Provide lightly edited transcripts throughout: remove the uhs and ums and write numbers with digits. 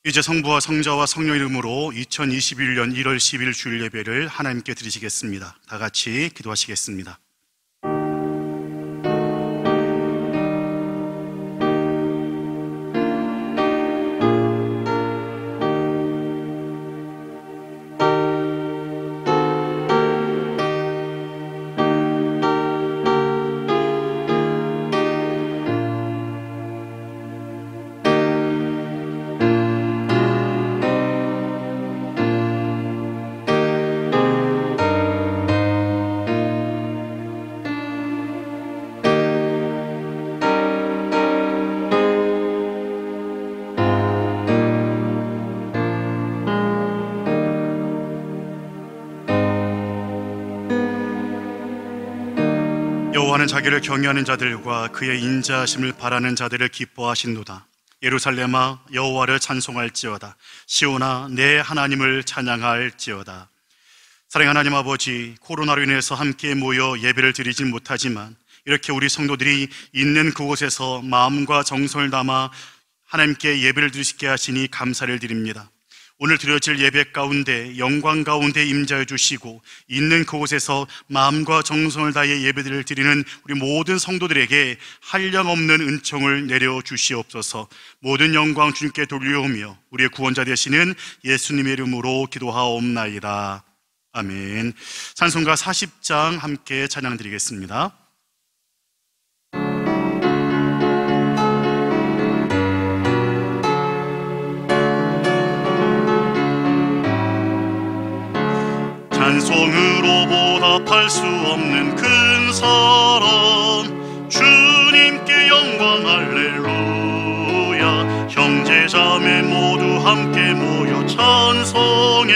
이제 성부와 성자와 성령 이름으로 2021년 1월 10일 주일 예배를 하나님께 드리시겠습니다. 다 같이 기도하시겠습니다. 여호와는 자기를 경외하는 자들과 그의 인자하심을 바라는 자들을 기뻐하신도다. 예루살렘아 여호와를 찬송할지어다. 시온아 내 하나님을 찬양할지어다. 사랑하는 하나님 아버지, 코로나로 인해서 함께 모여 예배를 드리진 못하지만 이렇게 우리 성도들이 있는 그곳에서 마음과 정성을 담아 하나님께 예배를 드리게 하시니 감사를 드립니다. 오늘 드려질 예배 가운데 영광 가운데 임재해 주시고 있는 그곳에서 마음과 정성을 다해 예배를 드리는 우리 모든 성도들에게 한량없는 은총을 내려 주시옵소서. 모든 영광 주님께 돌려오며 우리의 구원자 되시는 예수님의 이름으로 기도하옵나이다. 아멘. 찬송가 40장 함께 찬양 드리겠습니다. 찬송으로 보답할 수 없는 큰 사랑, 주님께 영광 할렐루야. 형제자매 모두 함께 모여 찬송해,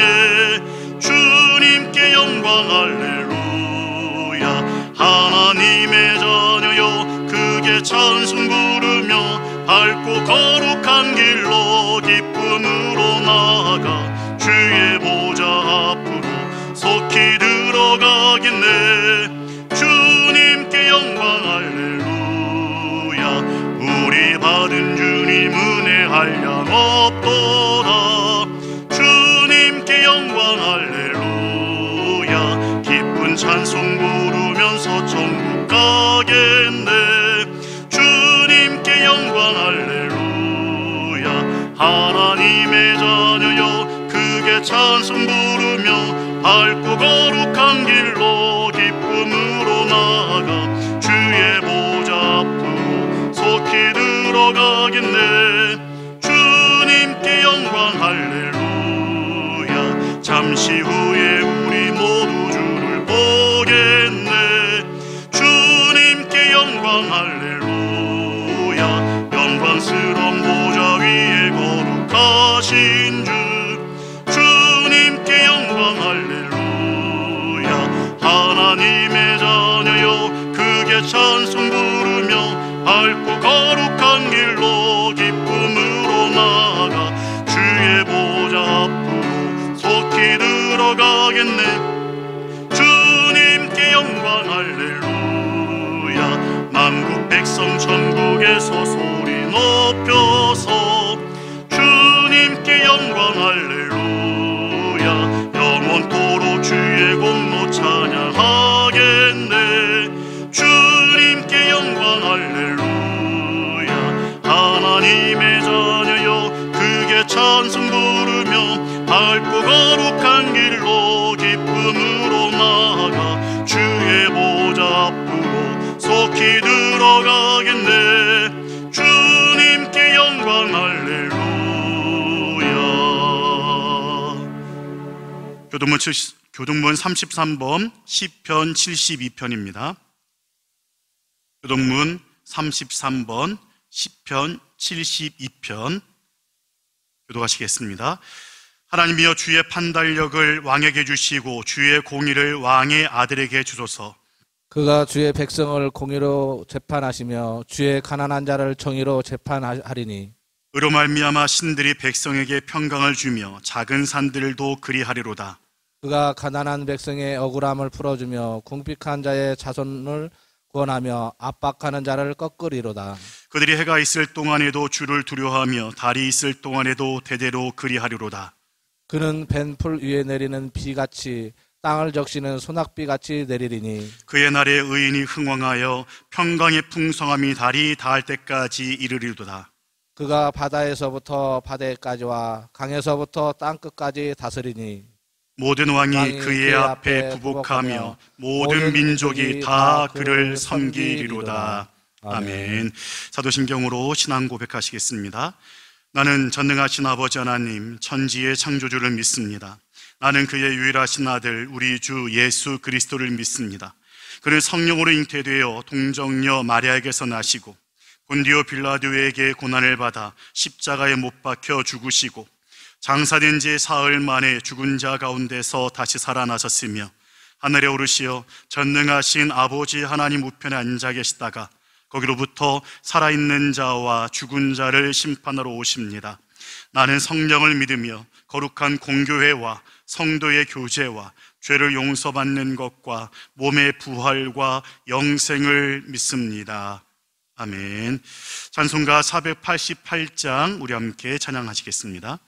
주님께 영광 할렐루야. 하나님의 자녀여 크게 찬송 부르며 밝고 거룩한 길로 기쁨으로 나아가 주의 보좌 앞으로 속히 들어가겠네. 주님께 영광 할렐루야. 우리 받은 주님 은혜 한량 없도다. 주님께 영광 할렐루야. 기쁜 찬송 부르면서 천국 가겠네. 주님께 영광 할렐루야. 하나님의 자녀여 크게 찬송 부르며 밝고 거룩한 길로 기쁨으로 나아가 주의 보좌 앞으로 속히 들어가겠네. 주님께 영광 할렐루야. 잠시 후에 우리 모두 주를 보겠네. 주님께 영광 할렐루야. 영광스러운 보좌 위에 거룩하신 주 주님께 영광 할렐루야. 하나님의 자녀여 크게 찬송 부르며 밝고 거룩한 길로 기쁨으로 나아가 주의 보좌 앞으로 속히 들어가겠네. 주님께 영광 할렐루야. 만국 백성 천국에서 소리 높여서 주님께 영광 할렐루야. 영원토록 주의 공로 찬양하겠네. 주님께 영광 할렐루야. 하나님의 자녀여 크게 찬송 부르며 밝고 거룩한 길로 기쁨으로 나아가 주의 보좌 앞으로 속히 들어가겠네. 주님께 영광 할렐루야. 교동문 33번 시편 72편입니다. 교동문 33번 시편 72편 교독하시겠습니다. 하나님이여 주의 판단력을 왕에게 주시고 주의 공의를 왕의 아들에게 주소서. 그가 주의 백성을 공의로 재판하시며 주의 가난한 자를 정의로 재판하리니 의로 말미암아 신들이 백성에게 평강을 주며 작은 산들도 그리하리로다. 그가 가난한 백성의 억울함을 풀어주며 궁핍한 자의 자손을 구원하며 압박하는 자를 꺾으리로다. 그들이 해가 있을 동안에도 주를 두려워하며 달이 있을 동안에도 대대로 그리하리로다. 그는 벤풀 위에 내리는 비같이 땅을 적시는 소낙비같이 내리리니 그의 날에 의인이 흥왕하여 평강의 풍성함이 달이 닿을 때까지 이르리로다. 그가 바다에서부터 바다까지와 강에서부터 땅끝까지 다스리니 모든 왕이 그의 앞에 부복하며 모든 민족이 다 그를 섬기리로다. 아멘. 사도신경으로 신앙 고백하시겠습니다. 나는 전능하신 아버지 하나님 천지의 창조주를 믿습니다. 나는 그의 유일하신 아들 우리 주 예수 그리스도를 믿습니다. 그는 성령으로 잉태되어 동정녀 마리아에게서 나시고 본디오 빌라도에게 고난을 받아 십자가에 못 박혀 죽으시고 장사된 지 사흘 만에 죽은 자 가운데서 다시 살아나셨으며 하늘에 오르시어 전능하신 아버지 하나님 우편에 앉아 계시다가 거기로부터 살아있는 자와 죽은 자를 심판하러 오십니다. 나는 성령을 믿으며 거룩한 공교회와 성도의 교제와 죄를 용서받는 것과 몸의 부활과 영생을 믿습니다. 아멘. 찬송가 488장 우리 함께 찬양하시겠습니다.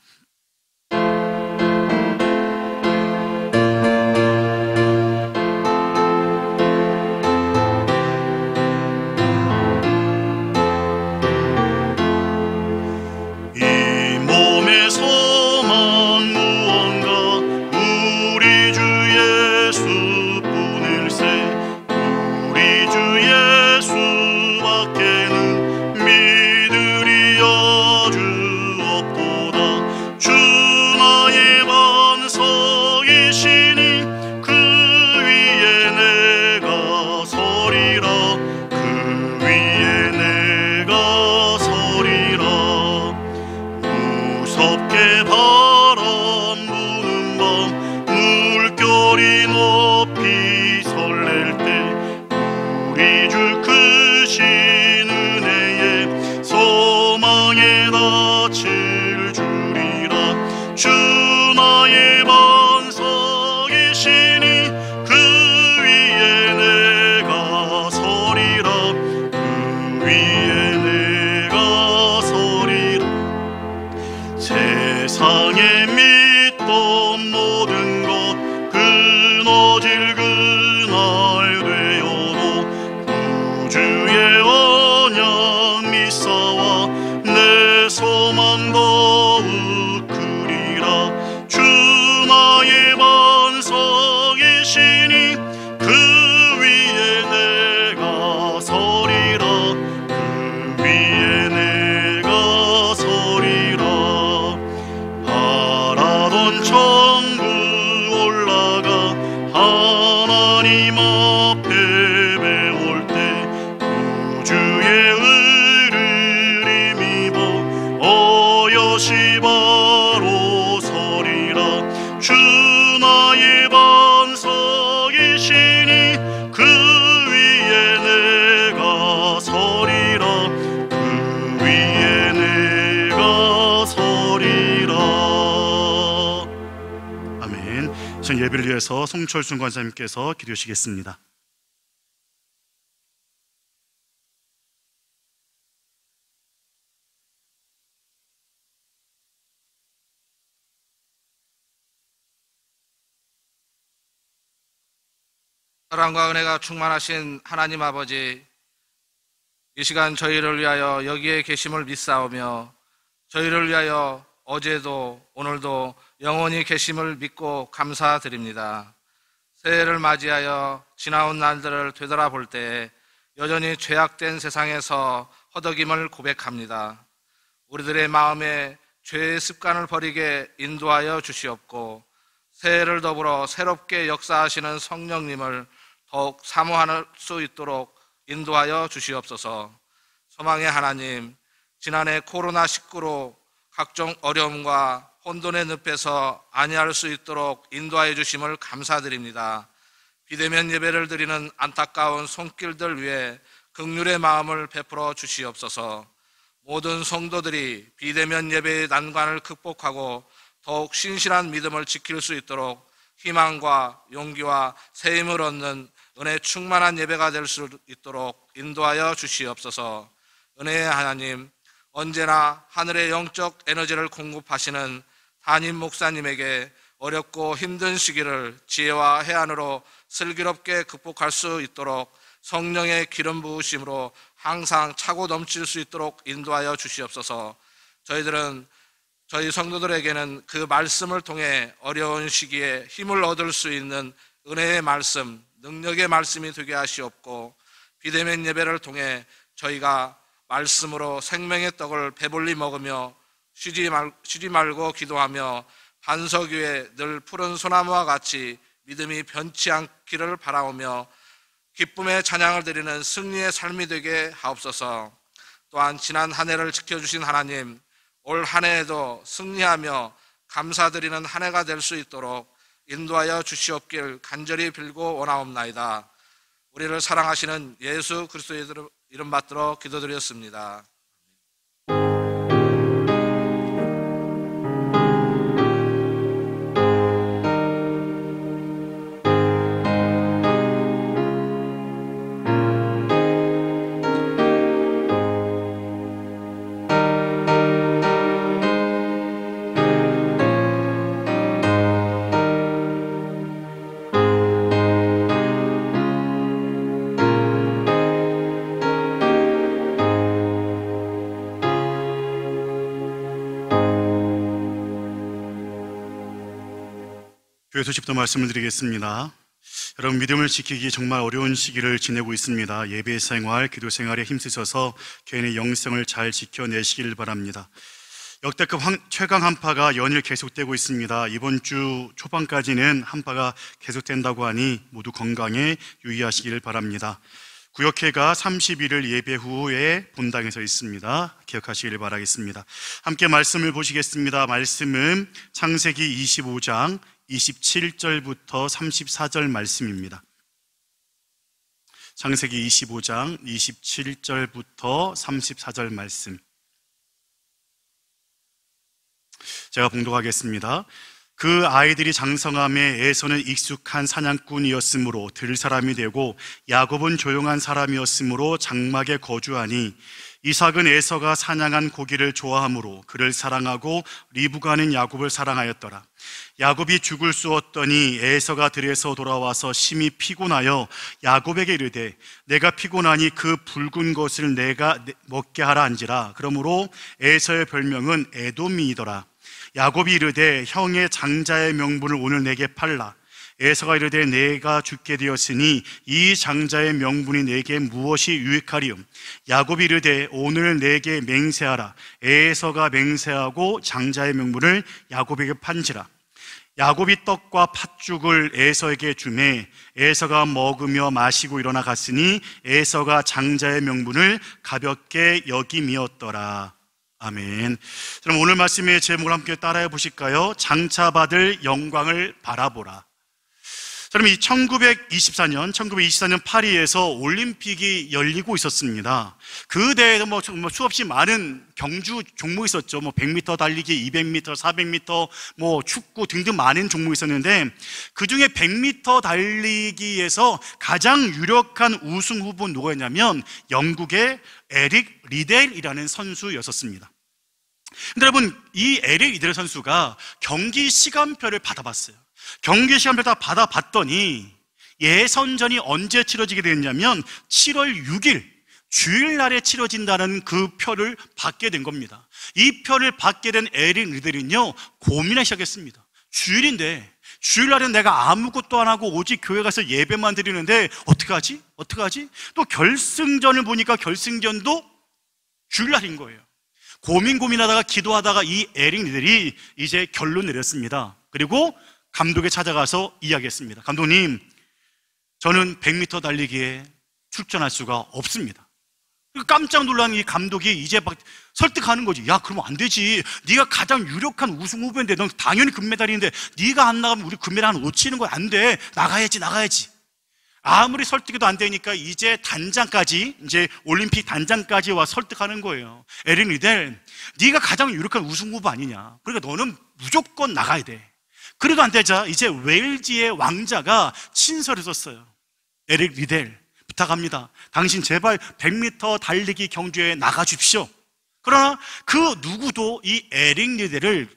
예배를 위해서 송철순 권사님께서 기도하시겠습니다. 사랑과 은혜가 충만하신 하나님 아버지, 이 시간 저희를 위하여 여기에 계심을 믿사오며 저희를 위하여 어제도 오늘도 영원히 계심을 믿고 감사드립니다. 새해를 맞이하여 지나온 날들을 되돌아볼 때 여전히 죄악된 세상에서 허덕임을 고백합니다. 우리들의 마음에 죄의 습관을 버리게 인도하여 주시옵고 새해를 더불어 새롭게 역사하시는 성령님을 더욱 사모할 수 있도록 인도하여 주시옵소서. 소망의 하나님, 지난해 코로나19로 각종 어려움과 혼돈의 늪에서 안위할 수 있도록 인도하여 주심을 감사드립니다. 비대면 예배를 드리는 안타까운 손길들 위해 긍휼의 마음을 베풀어 주시옵소서. 모든 성도들이 비대면 예배의 난관을 극복하고 더욱 신실한 믿음을 지킬 수 있도록 희망과 용기와 새 힘을 얻는 은혜 충만한 예배가 될 수 있도록 인도하여 주시옵소서. 은혜의 하나님, 언제나 하늘의 영적 에너지를 공급하시는 담임 목사님에게 어렵고 힘든 시기를 지혜와 해안으로 슬기롭게 극복할 수 있도록 성령의 기름 부으심으로 항상 차고 넘칠 수 있도록 인도하여 주시옵소서. 저희 성도들에게는 그 말씀을 통해 어려운 시기에 힘을 얻을 수 있는 은혜의 말씀, 능력의 말씀이 되게 하시옵고, 비대면 예배를 통해 저희가 말씀으로 생명의 떡을 배불리 먹으며 쉬지 말고 기도하며 반석 위에 늘 푸른 소나무와 같이 믿음이 변치 않기를 바라오며 기쁨의 찬양을 드리는 승리의 삶이 되게 하옵소서. 또한 지난 한 해를 지켜주신 하나님, 올 한 해에도 승리하며 감사드리는 한 해가 될 수 있도록 인도하여 주시옵길 간절히 빌고 원하옵나이다. 우리를 사랑하시는 예수 그리스도의 이름 받들어 기도드렸습니다. 교회 소식부터 말씀을 드리겠습니다. 여러분, 믿음을 지키기 정말 어려운 시기를 지내고 있습니다. 예배 생활, 기도 생활에 힘쓰셔서 개인의 영성을 잘 지켜내시길 바랍니다. 역대급 최강 한파가 연일 계속되고 있습니다. 이번 주 초반까지는 한파가 계속된다고 하니 모두 건강에 유의하시길 바랍니다. 구역회가 31일 예배 후에 본당에서 있습니다. 기억하시길 바라겠습니다. 함께 말씀을 보시겠습니다. 말씀은 창세기 25장 27절부터 34절 말씀입니다. 창세기 25장 27절부터 34절 말씀, 제가 봉독하겠습니다. 그 아이들이 장성함에 에서는 익숙한 사냥꾼이었으므로 들 사람이 되고 야곱은 조용한 사람이었으므로 장막에 거주하니, 이삭은 에서가 사냥한 고기를 좋아하므로 그를 사랑하고 리브가는 야곱을 사랑하였더라. 야곱이 죽을 쑤었더니 에서가 들에서 돌아와서 심히 피곤하여 야곱에게 이르되, 내가 피곤하니 그 붉은 것을 내가 먹게 하라 한지라. 그러므로 에서의 별명은 에돔이더라. 야곱이 이르되, 형의 장자의 명분을 오늘 내게 팔라. 에서가 이르되, 내가 죽게 되었으니 이 장자의 명분이 내게 무엇이 유익하리요? 야곱이 이르되, 오늘 내게 맹세하라. 에서가 맹세하고 장자의 명분을 야곱에게 판지라. 야곱이 떡과 팥죽을 에서에게 주매 에서가 먹으며 마시고 일어나 갔으니 에서가 장자의 명분을 가볍게 여김이었더라. 아멘. 그럼 오늘 말씀의 제목을 함께 따라해 보실까요? 장차받을 영광을 바라보라. 그럼 이 1924년 파리에서 올림픽이 열리고 있었습니다. 그 대회에서 수없이 많은 경주 종목이 있었죠. 100m 달리기, 200m, 400m, 축구 등등 많은 종목이 있었는데, 그 중에 100m 달리기에서 가장 유력한 우승 후보는 누구였냐면 영국의 에릭 리델이라는 선수였었습니다. 근데 여러분, 이 에릭 리델 선수가 경기 시간표를 받아봤어요. 경기 시간표를 다 받아봤더니 예선전이 언제 치러지게 되었냐면 7월 6일 주일날에 치러진다는 그 표를 받게 된 겁니다. 이 표를 받게 된 에릭 리델은요, 고민하기 시작했습니다. 주일인데, 주일날은 내가 아무것도 안 하고 오직 교회 가서 예배만 드리는데 어떡하지? 또 결승전을 보니까 결승전도 주일날인 거예요. 고민하다가 기도하다가 이 에릭 리델이 이제 결론 내렸습니다. 그리고 감독에 찾아가서 이야기했습니다. 감독님, 저는 100m 달리기에 출전할 수가 없습니다. 깜짝 놀란 이 감독이 이제 막 설득하는 거지. 야, 그러면 안 되지. 네가 가장 유력한 우승 후보인데, 넌 당연히 금메달인데 네가 안 나가면 우리 금메달 놓치는 거 안 돼. 나가야지. 아무리 설득해도 안 되니까 이제 이제 올림픽 단장까지 와 설득하는 거예요. 에릭 리델, 네가 가장 유력한 우승 후보 아니냐. 그러니까 너는 무조건 나가야 돼. 그래도 안 되자 이제 웨일즈의 왕자가 친서를 썼어요. 에릭 리델, 부탁합니다. 당신 제발 100m 달리기 경주에 나가주십시오. 그러나 그 누구도 이 에릭 리델을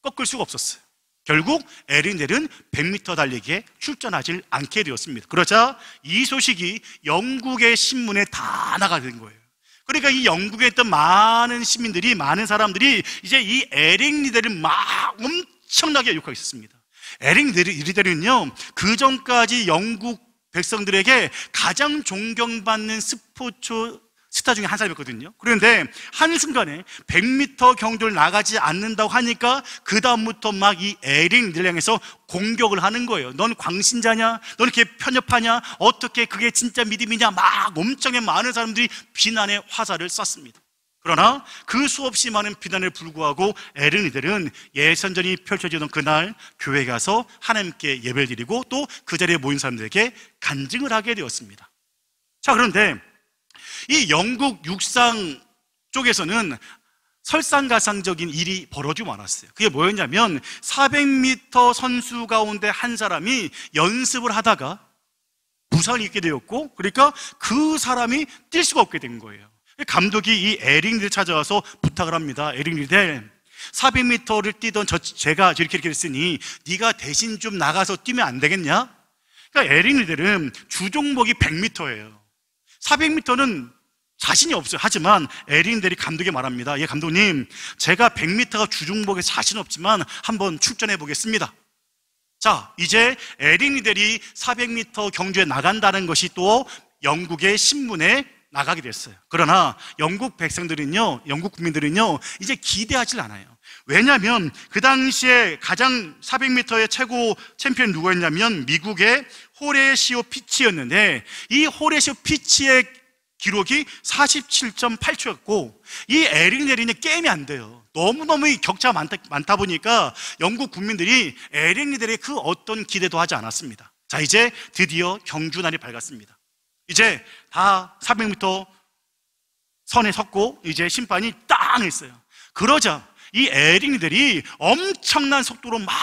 꺾을 수가 없었어요. 결국 에릭 리델은 100m 달리기에 출전하지 않게 되었습니다. 그러자 이 소식이 영국의 신문에 다 나가게 된 거예요. 그러니까 이 영국에 있던 많은 시민들이, 많은 사람들이 이제 이 에릭 리델을 막 엄청나게 욕하고 있었습니다. 에릭 리델은요, 그 전까지 영국 백성들에게 가장 존경받는 스포츠 스타 중에 한 사람이었거든요. 그런데 한순간에 100m 경주를 나가지 않는다고 하니까 그 다음부터 막 이 에릭 리델을 향해서 공격을 하는 거예요. 넌 광신자냐? 넌 이렇게 편협하냐? 어떻게 그게 진짜 믿음이냐? 막 엄청나게 많은 사람들이 비난의 화살을 쐈습니다. 그러나 그 수없이 많은 비난에 불구하고 에릭 리델은 예선전이 펼쳐지던 그날 교회에 가서 하나님께 예배를 드리고 또 그 자리에 모인 사람들에게 간증을 하게 되었습니다. 자, 그런데 이 영국 육상 쪽에서는 설상가상적인 일이 벌어지고 말았어요. 그게 뭐였냐면 400m 선수 가운데 한 사람이 연습을 하다가 부상을 입게 되었고, 그러니까 그 사람이 뛸 수가 없게 된 거예요. 감독이 이 에릭 리델을 찾아와서 부탁을 합니다. 에릭 리델, 400m를 뛰던 제가 이렇게 했으니 네가 대신 좀 나가서 뛰면 안 되겠냐? 그러니까 에릭 리델은 주종목이 100m예요. 400m는 자신이 없어요. 하지만 에릭 리델이 감독에게 말합니다. 예, 감독님, 제가 100m가 주종목에 자신 없지만 한번 출전해 보겠습니다. 자, 이제 에릭 리델이 400m 경주에 나간다는 것이 또 영국의 신문에 나가게 됐어요. 그러나 영국 백성들은요, 영국 국민들은요, 이제 기대하질 않아요. 왜냐하면 그 당시에 가장 400m의 최고 챔피언이 누구였냐면 미국의 호레시오 피치였는데, 이 호레시오 피치의 기록이 47.8초였고 이 에릭 리델이 게임이 안 돼요. 너무너무 격차가 많다 보니까 영국 국민들이 에릭 리델의 그 어떤 기대도 하지 않았습니다. 자, 이제 드디어 경주 날이 밝았습니다. 이제 다 400m 선에 섰고 이제 심판이 땅 했어요. 그러자 이 에릭 리델이 엄청난 속도로 막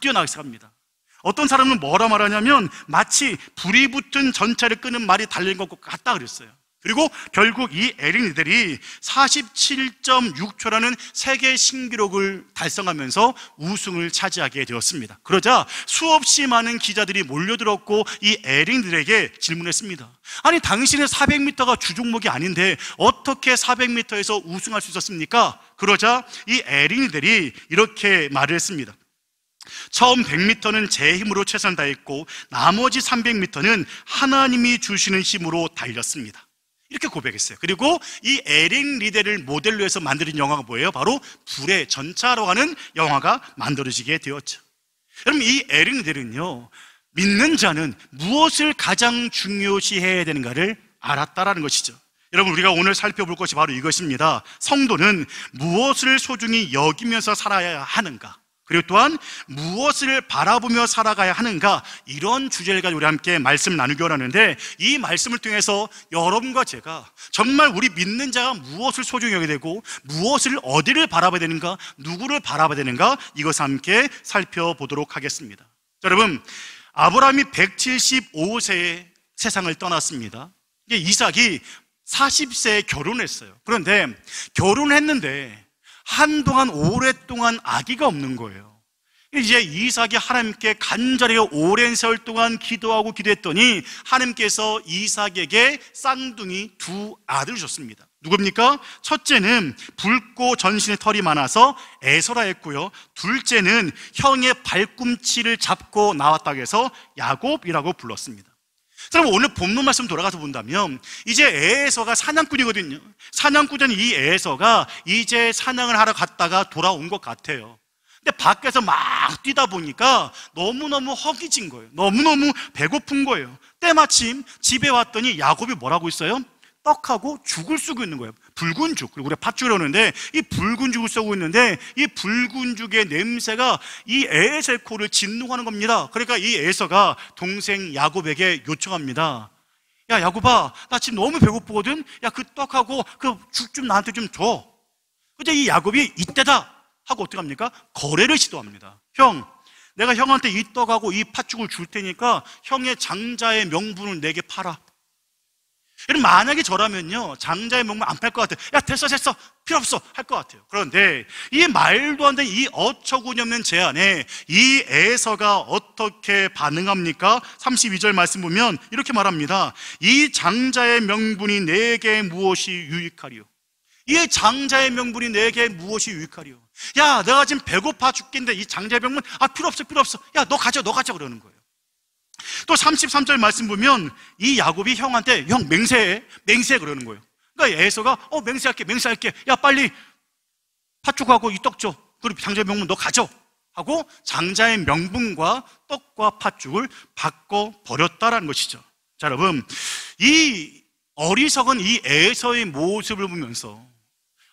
뛰어나가기 시작합니다. 어떤 사람은 뭐라 말하냐면 마치 불이 붙은 전차를 끄는 말이 달린 것 같다 그랬어요. 그리고 결국 이 에릭 리델이 47.6초라는 세계 신기록을 달성하면서 우승을 차지하게 되었습니다. 그러자 수없이 많은 기자들이 몰려들었고 이 에릭 리델에게 질문했습니다. 아니, 당신의 400m가 주종목이 아닌데 어떻게 400m에서 우승할 수 있었습니까? 그러자 이 에릭 리델이 이렇게 말을 했습니다. 처음 100m는 제 힘으로 최선을 다했고 나머지 300m는 하나님이 주시는 힘으로 달렸습니다. 이렇게 고백했어요. 그리고 이 에릭 리델을 모델로 해서 만들어진 영화가 뭐예요? 바로 불의 전차라고 하는 영화가 만들어지게 되었죠. 여러분, 이 에릭 리델은요, 믿는 자는 무엇을 가장 중요시해야 되는가를 알았다라는 것이죠. 여러분, 우리가 오늘 살펴볼 것이 바로 이것입니다. 성도는 무엇을 소중히 여기면서 살아야 하는가, 그리고 또한 무엇을 바라보며 살아가야 하는가, 이런 주제를 가지고 우리 함께 말씀을 나누기 원하는데, 이 말씀을 통해서 여러분과 제가 정말 우리 믿는 자가 무엇을 소중히 여겨야 되고 무엇을 어디를 바라봐야 되는가, 누구를 바라봐야 되는가, 이것을 함께 살펴보도록 하겠습니다. 자, 여러분, 아브라함이 175세에 세상을 떠났습니다. 이삭이 40세에 결혼했어요. 그런데 결혼했는데 한동안 오랫동안 아기가 없는 거예요. 이제 이삭이 하나님께 간절히 오랜 세월 동안 기도하고 기도했더니 하나님께서 이삭에게 쌍둥이 두 아들을 줬습니다. 누굽니까? 첫째는 붉고 전신에 털이 많아서 에서라 했고요, 둘째는 형의 발꿈치를 잡고 나왔다고 해서 야곱이라고 불렀습니다. 그럼 오늘 본문 말씀 돌아가서 본다면 이제 에서가 사냥꾼이거든요. 사냥꾼은 이 에서가 이제 사냥을 하러 갔다가 돌아온 것 같아요. 근데 밖에서 막 뛰다 보니까 너무너무 허기진 거예요. 너무너무 배고픈 거예요. 때마침 집에 왔더니 야곱이 뭐라고 있어요? 떡하고 죽을 쓰고 있는 거예요. 붉은 죽, 그리고 우리가 팥죽이라고 하는데 이 붉은 죽을 쓰고 있는데 이 붉은 죽의 냄새가 이 에서의 코를 진동하는 겁니다. 그러니까 이 에서가 동생 야곱에게 요청합니다. 야, 야곱아, 나 지금 너무 배고프거든. 야, 그 떡하고 그 죽 좀 나한테 좀 줘. 근데 이 야곱이 이때다 하고 어떻게 합니까? 거래를 시도합니다. 형, 내가 형한테 이 떡하고 이 팥죽을 줄 테니까 형의 장자의 명분을 내게 팔아. 여러분, 만약에 저라면요, 장자의 명분 안 팔 것 같아요. 야, 됐어, 필요 없어 할 것 같아요. 그런데 이 말도 안 되는 이 어처구니없는 제안에 이 에서가 어떻게 반응합니까? 32절 말씀 보면 이렇게 말합니다. 이 장자의 명분이 내게 무엇이 유익하리요? 이 장자의 명분이 내게 무엇이 유익하리요? 야, 내가 지금 배고파 죽겠는데 이 장자의 명분 필요 없어. 야, 너 가져 그러는 거예요. 또 33절 말씀 보면 이 야곱이 형한테 형 맹세해 그러는 거예요. 그러니까 에서가 맹세할게. 야, 빨리 팥죽하고 이 떡 줘. 그리고 장자의 명분 너 가져 하고 장자의 명분과 떡과 팥죽을 바꿔 버렸다라는 것이죠. 자, 여러분, 이 어리석은 이 에서의 모습을 보면서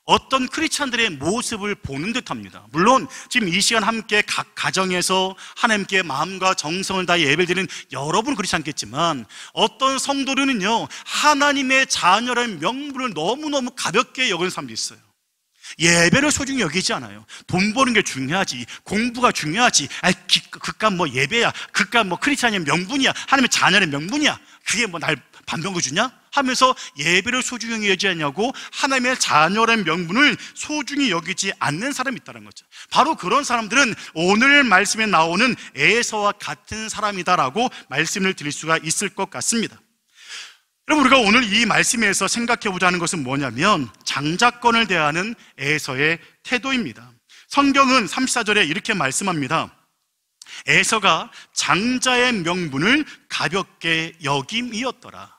어떤 크리스찬들의 모습을 보는 듯합니다. 물론 지금 이 시간 함께 각 가정에서 하나님께 마음과 정성을 다해 예배드리는 여러분 그렇지 않겠지만, 어떤 성도들은요, 하나님의 자녀라는 명분을 너무너무 가볍게 여기는 사람도 있어요. 예배를 소중히 여기지 않아요. 돈 버는 게 중요하지, 공부가 중요하지, 그깟 뭐 예배야, 그깟 뭐 크리스찬의 명분이야, 하나님의 자녀의 명분이야, 그게 뭐 날 반병거 주냐? 하면서 예배를 소중히 여기지 않냐고 하나님의 자녀라는 명분을 소중히 여기지 않는 사람이 있다는 거죠. 바로 그런 사람들은 오늘 말씀에 나오는 에서와 같은 사람이다라고 말씀을 드릴 수가 있을 것 같습니다. 여러분, 우리가 오늘 이 말씀에서 생각해 보자는 것은 뭐냐면 장자권을 대하는 에서의 태도입니다. 성경은 34절에 이렇게 말씀합니다. 에서가 장자의 명분을 가볍게 여김이었더라.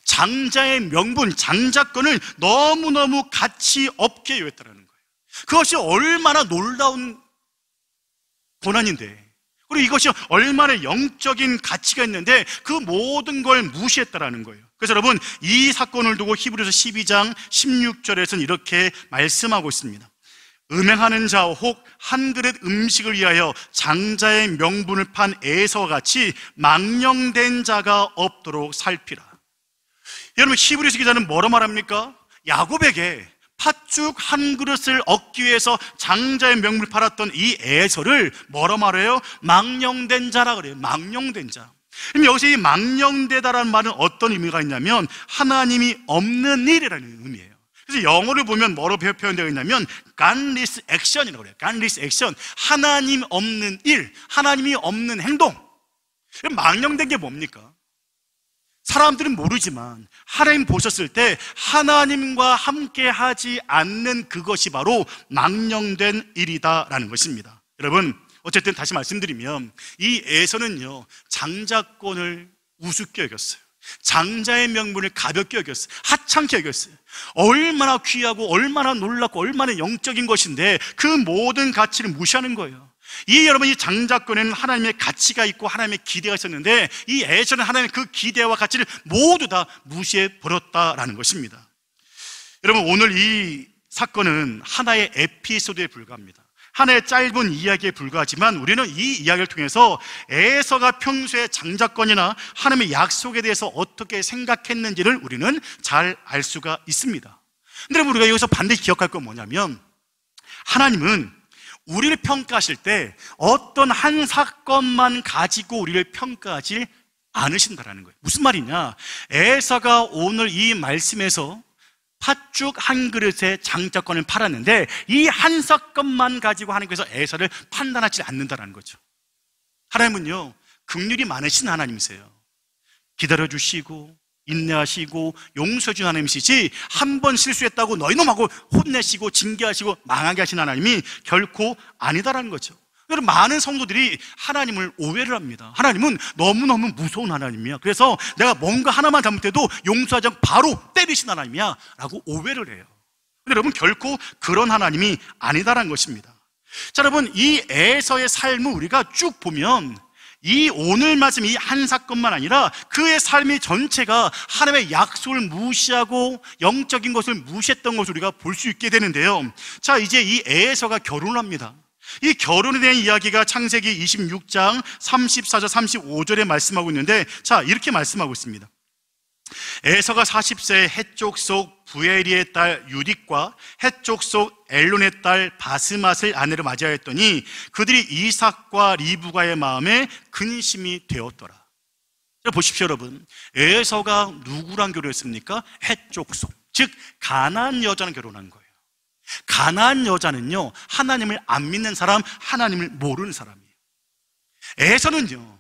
장자의 명분, 장자권을 너무너무 가치 없게 여겼다는 거예요. 그것이 얼마나 놀라운 고난인데, 그리고 이것이 얼마나 영적인 가치가 있는데 그 모든 걸 무시했다라는 거예요. 그래서 여러분, 이 사건을 두고 히브리서 12장 16절에서는 이렇게 말씀하고 있습니다. 음행하는 자 혹 한 그릇 음식을 위하여 장자의 명분을 판 에서와 같이 망령된 자가 없도록 살피라. 여러분, 히브리서 기자는 뭐라 말합니까? 야곱에게 팥죽 한 그릇을 얻기 위해서 장자의 명분을 팔았던 이 에서를 뭐라 말해요? 망령된 자라 그래요. 망령된 자. 그럼 여기서 이 망령되다라는 말은 어떤 의미가 있냐면 하나님이 없는 일이라는 의미예요. 그래서 영어를 보면 뭐로 표현되어 있냐면 godless action이라고 그래요. godless action. 하나님 없는 일, 하나님이 없는 행동. 망령된 게 뭡니까? 사람들은 모르지만 하나님 보셨을 때 하나님과 함께 하지 않는 그것이 바로 망령된 일이다라는 것입니다. 여러분, 어쨌든 다시 말씀드리면 이 에서는요, 장자권을 우습게 여겼어요. 장자의 명분을 가볍게 여겼어요. 하찮게 여겼어요. 얼마나 귀하고 얼마나 놀랍고 얼마나 영적인 것인데 그 모든 가치를 무시하는 거예요. 여러분, 이 장자권에는 하나님의 가치가 있고 하나님의 기대가 있었는데 이 에서는 하나님의 그 기대와 가치를 모두 다 무시해 버렸다라는 것입니다. 여러분, 오늘 이 사건은 하나의 에피소드에 불과합니다. 하나의 짧은 이야기에 불과하지만 우리는 이 이야기를 통해서 에서가 평소에 장자권이나 하나님의 약속에 대해서 어떻게 생각했는지를 우리는 잘 알 수가 있습니다. 근데 우리가 여기서 반드시 기억할 건 뭐냐면 하나님은 우리를 평가하실 때 어떤 한 사건만 가지고 우리를 평가하지 않으신다라는 거예요. 무슨 말이냐? 에서가 오늘 이 말씀에서 팥죽 한 그릇에 장자권을 팔았는데 이 한 사건만 가지고 하나님께서 에서를 판단하지 않는다는 거죠. 하나님은요, 긍휼이 많으신 하나님이세요. 기다려주시고 인내하시고 용서해주는 하나님이시지 한 번 실수했다고 너희놈하고 혼내시고 징계하시고 망하게 하신 하나님이 결코 아니다라는 거죠. 여러분, 많은 성도들이 하나님을 오해를 합니다. 하나님은 너무너무 무서운 하나님이야. 그래서 내가 뭔가 하나만 잘못해도 용서하지 않고 바로 때리신 하나님이야 라고 오해를 해요. 근데 여러분, 결코 그런 하나님이 아니다라는 것입니다. 자, 여러분, 이 에서의 삶을 우리가 쭉 보면 이 오늘 말씀 이 한 사건만 아니라 그의 삶의 전체가 하나님의 약속을 무시하고 영적인 것을 무시했던 것을 우리가 볼 수 있게 되는데요. 자, 이제 이 에서가 결혼을 합니다. 이 결혼에 대한 이야기가 창세기 26장 34절 35절에 말씀하고 있는데, 자, 이렇게 말씀하고 있습니다. 에서가 40세에 헷족 속 부에리의 딸 유딕과 헷족 속 엘론의 딸 바스맛을 아내로 맞이하였더니 그들이 이삭과 리브가의 마음에 근심이 되었더라. 보십시오, 여러분. 에서가 누구랑 결혼했습니까? 헷족속, 즉 가나안 여자랑 결혼한 거예요. 가나안 여자는요, 하나님을 안 믿는 사람, 하나님을 모르는 사람이에요. 에서는요,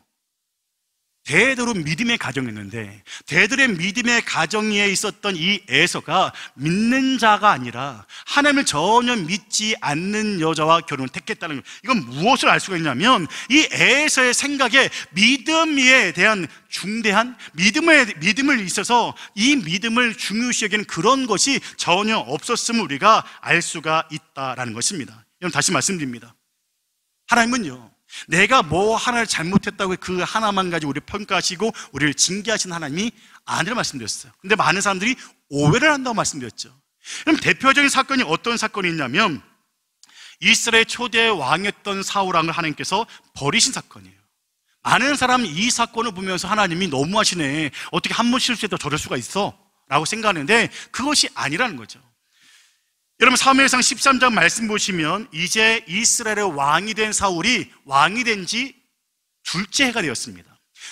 대대로 믿음의 가정이었는데, 대들의 믿음의 가정에 있었던 이 에서가 믿는 자가 아니라 하나님을 전혀 믿지 않는 여자와 결혼을 택했다는 거예요. 이건 무엇을 알 수가 있냐면, 이 에서의 생각에 믿음에 대한 중대한 믿음을 있어서 이 믿음을 중요시 여기는 그런 것이 전혀 없었음을 우리가 알 수가 있다라는 것입니다. 여러분, 다시 말씀드립니다. 하나님은요, 내가 뭐 하나를 잘못했다고 그 하나만 가지고 우리를 평가하시고 우리를 징계하신 하나님이 아니라 말씀드렸어요. 근데 많은 사람들이 오해를 한다고 말씀드렸죠. 그럼 대표적인 사건이 어떤 사건이 있냐면, 이스라엘 초대 왕이었던 사울 왕을 하나님께서 버리신 사건이에요. 많은 사람이 이 사건을 보면서 하나님이 너무하시네, 어떻게 한 번 실수해도 저럴 수가 있어? 라고 생각하는데 그것이 아니라는 거죠. 여러분, 사무엘상 13장 말씀 보시면 이제 이스라엘의 왕이 된 사울이 왕이 된 지 둘째 해가 되었습니다.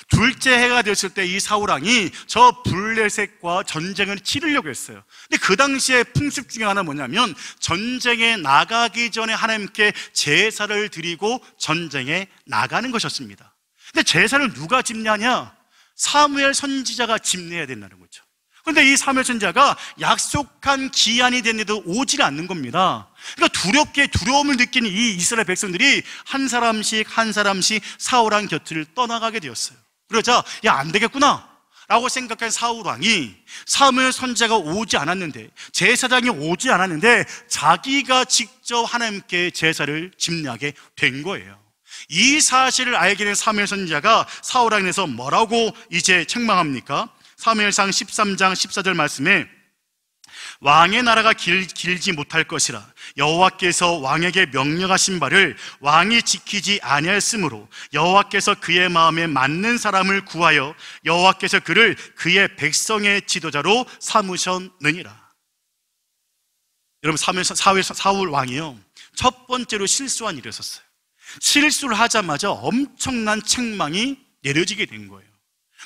둘째 해가 되었을 때 이 사울 왕이 저 블레셋과 전쟁을 치르려고 했어요. 근데 그 당시에 풍습 중에 하나 뭐냐면, 전쟁에 나가기 전에 하나님께 제사를 드리고 전쟁에 나가는 것이었습니다. 근데 제사를 누가 집냐냐? 사무엘 선지자가 집내야 된다는 거죠. 그런데 이 사무엘 선지자가 약속한 기한이 됐는데도 오질 않는 겁니다. 그러니까 두려움을 느끼는 이 이스라엘 백성들이 한 사람씩 사울 왕 곁을 떠나가게 되었어요. 그러자 안 되겠구나 라고 생각한 사울 왕이 사무엘 선지자가 오지 않았는데, 제사장이 오지 않았는데 자기가 직접 하나님께 제사를 집례하게 된 거예요. 이 사실을 알게 된 사무엘 선지자가 사울 왕에 대해서 뭐라고 이제 책망합니까? 사무엘상 13장 14절 말씀에, 왕의 나라가 길지 못할 것이라 여호와께서 왕에게 명령하신 바를 왕이 지키지 아니하였으므로 여호와께서 그의 마음에 맞는 사람을 구하여 여호와께서 그를 그의 백성의 지도자로 삼으셨느니라. 여러분, 사울 왕이요, 첫 번째로 실수한 일이 있었어요. 실수를 하자마자 엄청난 책망이 내려지게 된 거예요.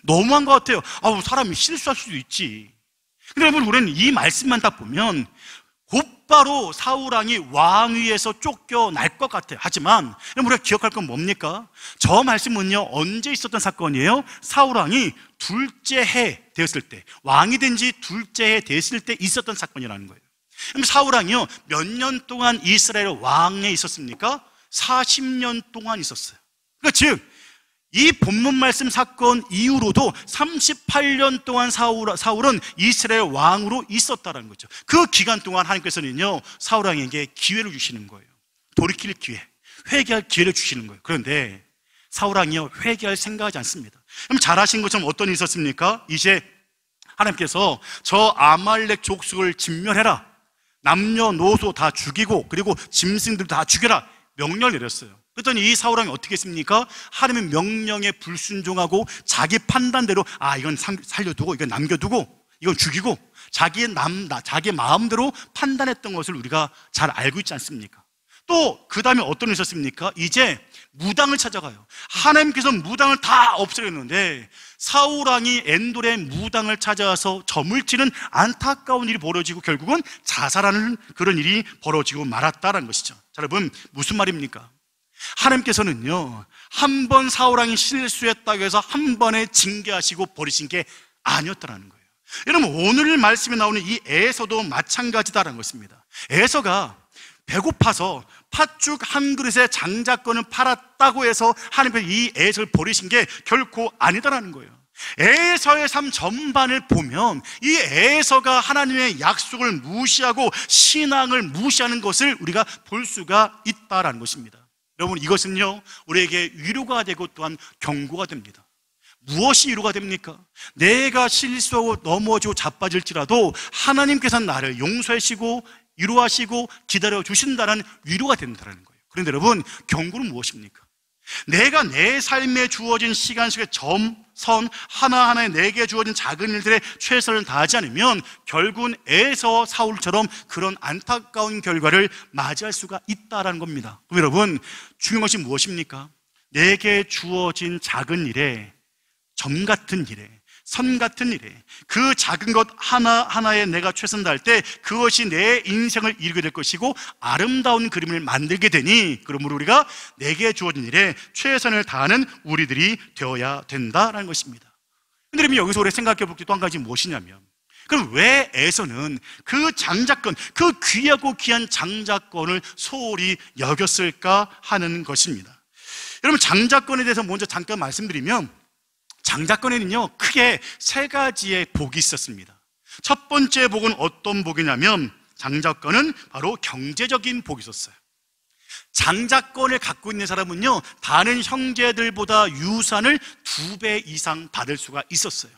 너무한 것 같아요. 사람이 실수할 수도 있지. 근데 여러분, 우리는 이 말씀만 딱 보면 곧바로 사울 왕이 왕위에서 쫓겨날 것 같아요. 하지만 우리가 기억할 건 뭡니까? 저 말씀은요, 언제 있었던 사건이에요? 사울 왕이 둘째 해 되었을 때, 왕이 된 지 둘째 해 됐을 때 있었던 사건이라는 거예요. 그럼 사울 왕이요, 몇 년 동안 이스라엘 왕에 있었습니까? 40년 동안 있었어요. 그러니까 즉, 이 본문 말씀 사건 이후로도 38년 동안 사울은 이스라엘 왕으로 있었다는 거죠. 그 기간 동안 하나님께서는요, 사울 왕에게 기회를 주시는 거예요. 돌이킬 기회, 회개할 기회를 주시는 거예요. 그런데 사울 왕이요, 회개할 생각하지 않습니다. 그럼 잘하신 것처럼 어떤 일이 있었습니까? 이제 하나님께서 저 아말렉 족속을 진멸해라, 남녀노소 다 죽이고 그리고 짐승들 다 죽여라 명령을 내렸어요. 그랬더니 이 사울 왕이 어떻게 했습니까? 하나님의 명령에 불순종하고 자기 판단대로 이건 살려두고 이건 남겨두고 이건 죽이고 자기 마음대로 판단했던 것을 우리가 잘 알고 있지 않습니까? 또 그 다음에 어떤 일이 있었습니까? 이제 무당을 찾아가요. 하나님께서 무당을 다 없애렸는데 사울 왕이 엔돌의 무당을 찾아와서 점을 치는 안타까운 일이 벌어지고 결국은 자살하는 그런 일이 벌어지고 말았다는 것이죠. 자, 여러분, 무슨 말입니까? 하나님께서는요, 한 번 사울 왕이 실수했다고 해서 한 번에 징계하시고 버리신 게 아니었다는 거예요. 여러분, 오늘 말씀에 나오는 이 에서도 마찬가지다라는 것입니다. 에서가 배고파서 팥죽 한 그릇에 장자권을 팔았다고 해서 하나님께서 이 에서를 버리신 게 결코 아니다라는 거예요. 에서의 삶 전반을 보면 이 에서가 하나님의 약속을 무시하고 신앙을 무시하는 것을 우리가 볼 수가 있다라는 것입니다. 여러분, 이것은요, 우리에게 위로가 되고 또한 경고가 됩니다. 무엇이 위로가 됩니까? 내가 실수하고 넘어지고 자빠질지라도 하나님께서는 나를 용서하시고 위로하시고 기다려 주신다는 위로가 된다는 거예요. 그런데 여러분, 경고는 무엇입니까? 내가 내 삶에 주어진 시간 속에 선 하나하나에 내게 주어진 작은 일들에 최선을 다하지 않으면 결국은 에서 사울처럼 그런 안타까운 결과를 맞이할 수가 있다는 겁니다. 그럼 여러분, 중요한 것이 무엇입니까? 내게 주어진 작은 일에 점 같은 일에, 선 같은 일에, 그 작은 것 하나하나에 내가 최선 다할 때 그것이 내 인생을 이루게 될 것이고 아름다운 그림을 만들게 되니, 그러므로 우리가 내게 주어진 일에 최선을 다하는 우리들이 되어야 된다라는 것입니다. 근데 그러면 여기서 우리가 생각해 볼 게 또 한 가지 무엇이냐면, 그럼 왜 에서는 그 장자권, 그 귀하고 귀한 장자권을 소홀히 여겼을까 하는 것입니다. 여러분, 장자권에 대해서 먼저 잠깐 말씀드리면, 장자권에는요 크게 세 가지의 복이 있었습니다. 첫 번째 복은 어떤 복이냐면, 장자권은 바로 경제적인 복이 있었어요. 장자권을 갖고 있는 사람은요 다른 형제들보다 유산을 2배 이상 받을 수가 있었어요.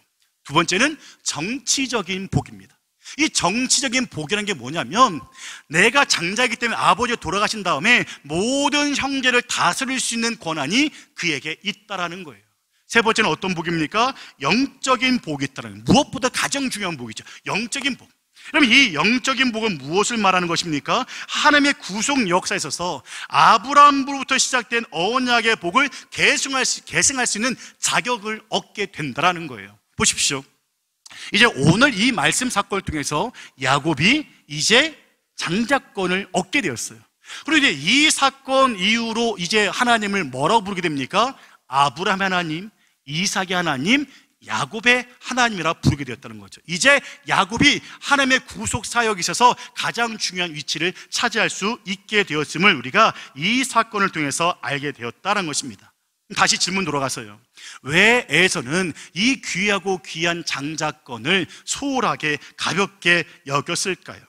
두 번째는 정치적인 복입니다. 이 정치적인 복이라는 게 뭐냐면, 내가 장자이기 때문에 아버지가 돌아가신 다음에 모든 형제를 다스릴 수 있는 권한이 그에게 있다라는 거예요. 세 번째는 어떤 복입니까? 영적인 복이 있다는, 무엇보다 가장 중요한 복이죠. 영적인 복. 그럼 이 영적인 복은 무엇을 말하는 것입니까? 하나님의 구속 역사에 있어서 아브라함으로부터 시작된 언약의 복을 계승할 수 있는 자격을 얻게 된다는 거예요. 보십시오. 이제 오늘 이 말씀 사건을 통해서 야곱이 이제 장자권을 얻게 되었어요. 그리고 이제 이 사건 이후로 이제 하나님을 뭐라고 부르게 됩니까? 아브라함 하나님, 이삭의 하나님, 야곱의 하나님이라 부르게 되었다는 거죠. 이제 야곱이 하나님의 구속 사역에 있어서 가장 중요한 위치를 차지할 수 있게 되었음을 우리가 이 사건을 통해서 알게 되었다는 것입니다. 다시 질문 돌아가서요, 왜 에서는 이 귀하고 귀한 장자권을 소홀하게 가볍게 여겼을까요?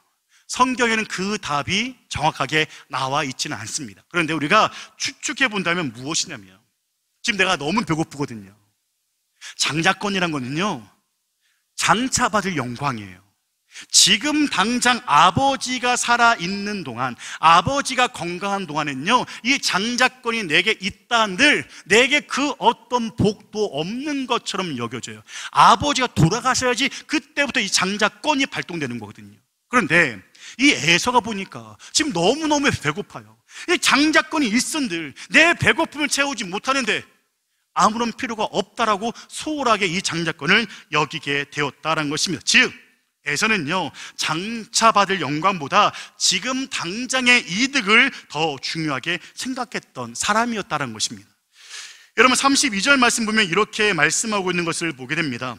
성경에는 그 답이 정확하게 나와 있지는 않습니다. 그런데 우리가 추측해 본다면 무엇이냐면, 지금 내가 너무 배고프거든요. 장자권이란 거는요 장차받을 영광이에요. 지금 당장 아버지가 살아있는 동안, 아버지가 건강한 동안은요 이 장자권이 내게 있다한들 내게 그 어떤 복도 없는 것처럼 여겨져요. 아버지가 돌아가셔야지 그때부터 이 장자권이 발동되는 거거든요. 그런데 이 에서가 보니까 지금 너무너무 배고파요. 이 장자권이 있은들 내 배고픔을 채우지 못하는데 아무런 필요가 없다라고 소홀하게 이 장자권을 여기게 되었다는 것입니다. 즉 에서는요 장차받을 영광보다 지금 당장의 이득을 더 중요하게 생각했던 사람이었다는 것입니다. 여러분, 32절 말씀 보면 이렇게 말씀하고 있는 것을 보게 됩니다.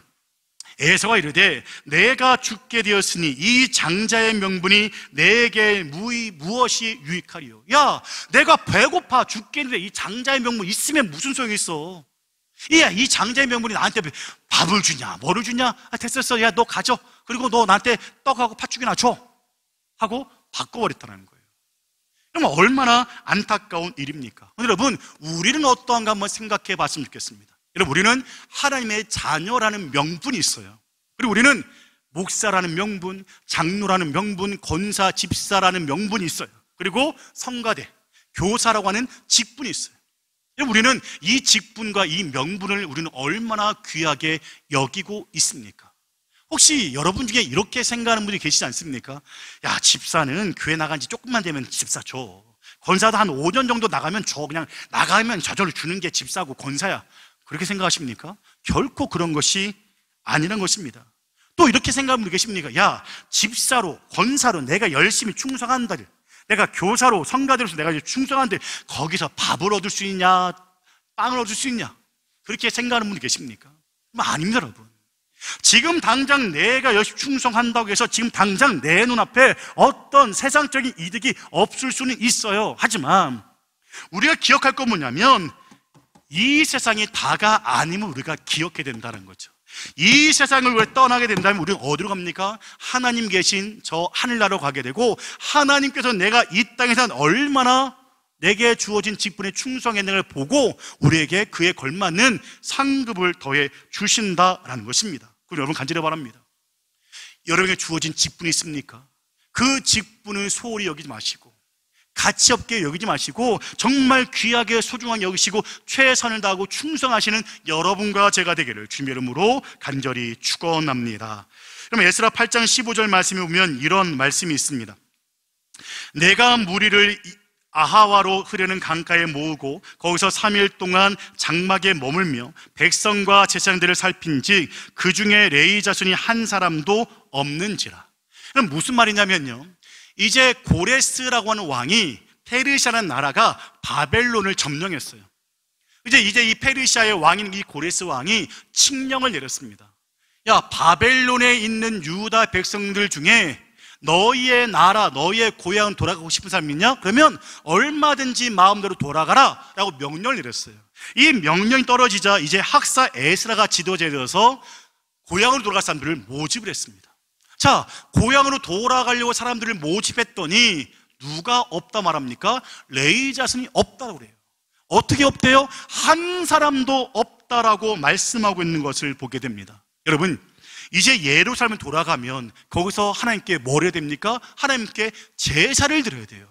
에서가 이르되 내가 죽게 되었으니 이 장자의 명분이 내게 무엇이 유익하리요? 야, 내가 배고파 죽겠는데 이 장자의 명분 있으면 무슨 소용이 있어? 이 장자의 명분이 나한테 밥을 주냐 뭐를 주냐? 됐었어, 야 너 가져. 그리고 너 나한테 떡하고 팥죽이나 줘 하고 바꿔버렸다는 거예요. 그럼 얼마나 안타까운 일입니까? 여러분, 우리는 어떠한가 한번 생각해 봤으면 좋겠습니다. 여러분, 우리는 하나님의 자녀라는 명분이 있어요. 그리고 우리는 목사라는 명분, 장로라는 명분, 권사, 집사라는 명분이 있어요. 그리고 성가대, 교사라고 하는 직분이 있어요. 여러분, 우리는 이 직분과 이 명분을 우리는 얼마나 귀하게 여기고 있습니까? 혹시 여러분 중에 이렇게 생각하는 분이 계시지 않습니까? 야, 집사는 교회 나간 지 조금만 되면 집사 줘. 권사도 한 5년 정도 나가면 줘. 그냥 나가면 저절로 주는 게 집사고 권사야. 그렇게 생각하십니까? 결코 그런 것이 아니란 것입니다. 또 이렇게 생각하는 분 계십니까? 야, 집사로, 권사로 내가 열심히 충성한다를, 내가 교사로, 성가대로서 내가 충성한데 거기서 밥을 얻을 수 있냐, 빵을 얻을 수 있냐, 그렇게 생각하는 분이 계십니까? 아닙니다, 여러분. 지금 당장 내가 열심히 충성한다고 해서 지금 당장 내 눈앞에 어떤 세상적인 이득이 없을 수는 있어요. 하지만 우리가 기억할 건 뭐냐면, 이 세상이 다가 아님을 우리가 기억해야 된다는 거죠. 이 세상을 우리가 떠나게 된다면 우리는 어디로 갑니까? 하나님 계신 저 하늘나라로 가게 되고, 하나님께서 내가 이 땅에서 얼마나 내게 주어진 직분에 충성했는가를 보고 우리에게 그에 걸맞는 상급을 더해 주신다라는 것입니다. 그럼 여러분, 간절히 바랍니다. 여러분에게 주어진 직분이 있습니까? 그 직분을 소홀히 여기지 마시고, 가치 없게 여기지 마시고, 정말 귀하게 소중하게 여기시고 최선을 다하고 충성하시는 여러분과 제가 되기를 주님의 이름으로 간절히 축원합니다. 그럼 에스라 8장 15절 말씀에 보면 이런 말씀이 있습니다. 내가 무리를 아하와로 흐르는 강가에 모으고 거기서 3일 동안 장막에 머물며 백성과 제사장들을 살핀즉 그 중에 레위 자손이 한 사람도 없는지라. 그럼 무슨 말이냐면요, 이제 고레스라고 하는 왕이, 페르시아라는 나라가 바벨론을 점령했어요. 이제 이 페르시아의 왕인 이 고레스 왕이 칙령을 내렸습니다. 야, 바벨론에 있는 유다 백성들 중에 너희의 나라, 너희의 고향 돌아가고 싶은 사람 있냐? 그러면 얼마든지 마음대로 돌아가라 라고 명령을 내렸어요. 이 명령이 떨어지자 이제 학사 에스라가 지도자에 들어서 고향으로 돌아갈 사람들을 모집을 했습니다. 자, 고향으로 돌아가려고 사람들을 모집했더니 누가 없다 말합니까? 레위 자손이 없다고 그래요. 어떻게 없대요? 한 사람도 없다라고 말씀하고 있는 것을 보게 됩니다. 여러분, 이제 예루살렘에 돌아가면 거기서 하나님께 뭘 해야 됩니까? 하나님께 제사를 드려야 돼요.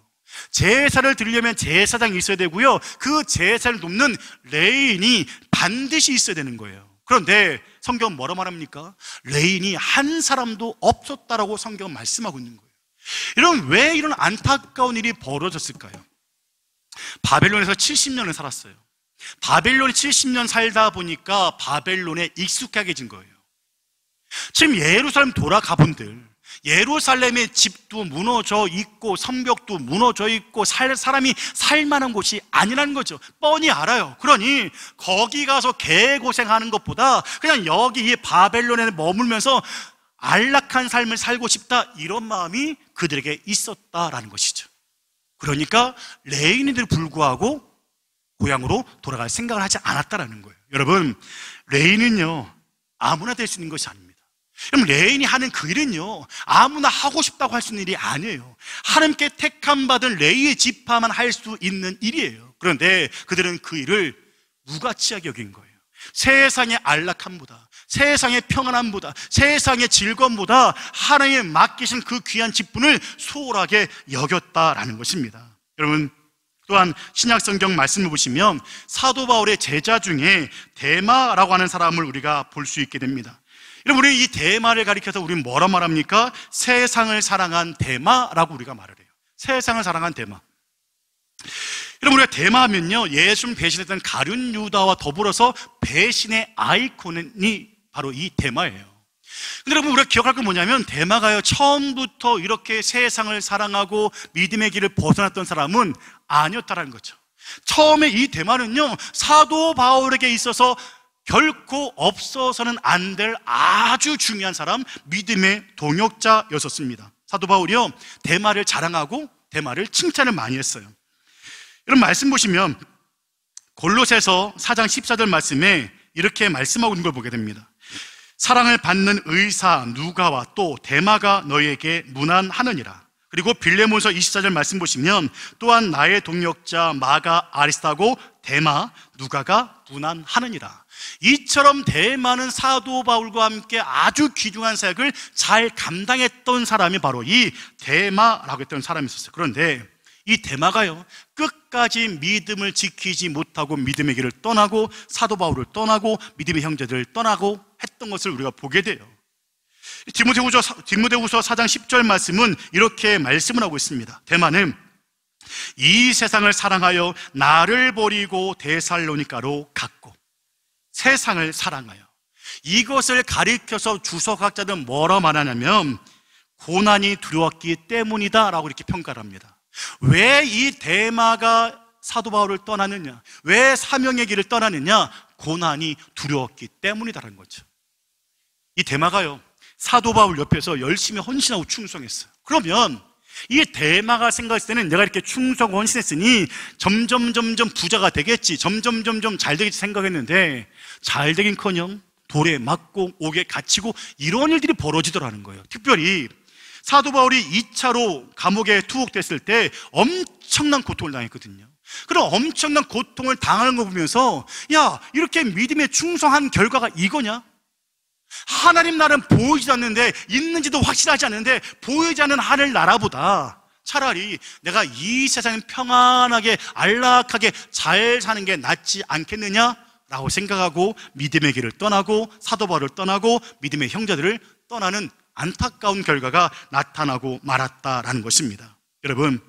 제사를 드리려면 제사장이 있어야 되고요, 그 제사를 돕는 레위인이 반드시 있어야 되는 거예요. 그런데 성경은 뭐라 말합니까? 레위인이 한 사람도 없었다라고 성경은 말씀하고 있는 거예요. 여러분, 왜 이런 안타까운 일이 벌어졌을까요? 바벨론에서 70년을 살았어요. 바벨론에 70년 살다 보니까 바벨론에 익숙하게진 거예요. 지금 예루살렘 돌아가 본들, 예루살렘의 집도 무너져 있고 성벽도 무너져 있고 사람이 살만한 곳이 아니라는 거죠. 뻔히 알아요. 그러니 거기 가서 개고생하는 것보다 그냥 여기 이 바벨론에 머물면서 안락한 삶을 살고 싶다, 이런 마음이 그들에게 있었다라는 것이죠. 그러니까 레위인들 불구하고 고향으로 돌아갈 생각을 하지 않았다라는 거예요. 여러분, 레위인은요 아무나 될 수 있는 것이 아닙니다. 그럼 레위인이 하는 그 일은요 아무나 하고 싶다고 할 수 있는 일이 아니에요. 하나님께 택함 받은 레위의 지파만 할 수 있는 일이에요. 그런데 그들은 그 일을 무가치하게 여긴 거예요. 세상의 안락함보다, 세상의 평안함보다, 세상의 즐거움보다 하나님의 맡기신 그 귀한 직분을 소홀하게 여겼다라는 것입니다. 여러분, 또한 신약성경 말씀을 보시면 사도 바울의 제자 중에 데마라고 하는 사람을 우리가 볼 수 있게 됩니다. 여러분, 우리 이 데마를 가리켜서 우리는 뭐라 말합니까? 세상을 사랑한 데마라고 우리가 말을 해요. 세상을 사랑한 데마. 여러분, 우리가 데마하면요 예수님 배신했던 가룟 유다와 더불어서 배신의 아이콘이 바로 이 데마예요. 근데 여러분, 우리가 기억할 건 뭐냐면 데마가요 처음부터 이렇게 세상을 사랑하고 믿음의 길을 벗어났던 사람은 아니었다라는 거죠. 처음에 이 데마는요 사도 바울에게 있어서 결코 없어서는 안 될 아주 중요한 사람, 믿음의 동역자였었습니다. 사도 바울이요 데마를 자랑하고 데마를 칭찬을 많이 했어요. 여러분, 말씀 보시면 골로새서 4장 14절 말씀에 이렇게 말씀하고 있는 걸 보게 됩니다. 사랑을 받는 의사 누가와 또 데마가 너희에게 문안하느니라. 그리고 빌레몬서 24절 말씀 보시면 또한 나의 동역자 마가 아리스타고 데마 누가가 문안하느니라. 이처럼 데마는 사도 바울과 함께 아주 귀중한 사역을 잘 감당했던 사람이 바로 이 데마라고 했던 사람이 있었어요. 그런데 이 데마가요 끝까지 믿음을 지키지 못하고 믿음의 길을 떠나고 사도 바울을 떠나고 믿음의 형제들을 떠나고 했던 것을 우리가 보게 돼요. 디모데후서 4장 10절 말씀은 이렇게 말씀을 하고 있습니다. 데마는 이 세상을 사랑하여 나를 버리고 데살로니가로 갔고. 세상을 사랑하여, 이것을 가리켜서 주석학자들은 뭐라 말하냐면 고난이 두려웠기 때문이다 라고 이렇게 평가를 합니다. 왜 이 데마가 사도 바울을 떠나느냐, 왜 사명의 길을 떠나느냐? 고난이 두려웠기 때문이다라는 거죠. 이 데마가요 사도 바울 옆에서 열심히 헌신하고 충성했어요. 그러면 이 데마가 생각했을 때는 내가 이렇게 충성하고 헌신했으니 점점 부자가 되겠지, 점점 잘 되겠지 생각했는데 잘 되긴커녕 돌에 맞고 옥에 갇히고 이런 일들이 벌어지더라는 거예요. 특별히 사도 바울이 2차로 감옥에 투옥됐을 때 엄청난 고통을 당했거든요. 그럼 엄청난 고통을 당하는 거 보면서 야, 이렇게 믿음에 충성한 결과가 이거냐? 하나님 나라는 보이지 않는데, 있는지도 확실하지 않은데 보이지 않는 하늘 나라보다 차라리 내가 이 세상에 평안하게 안락하게 잘 사는 게 낫지 않겠느냐라고 생각하고 믿음의 길을 떠나고 사도 바울을 떠나고 믿음의 형제들을 떠나는 안타까운 결과가 나타나고 말았다라는 것입니다. 여러분,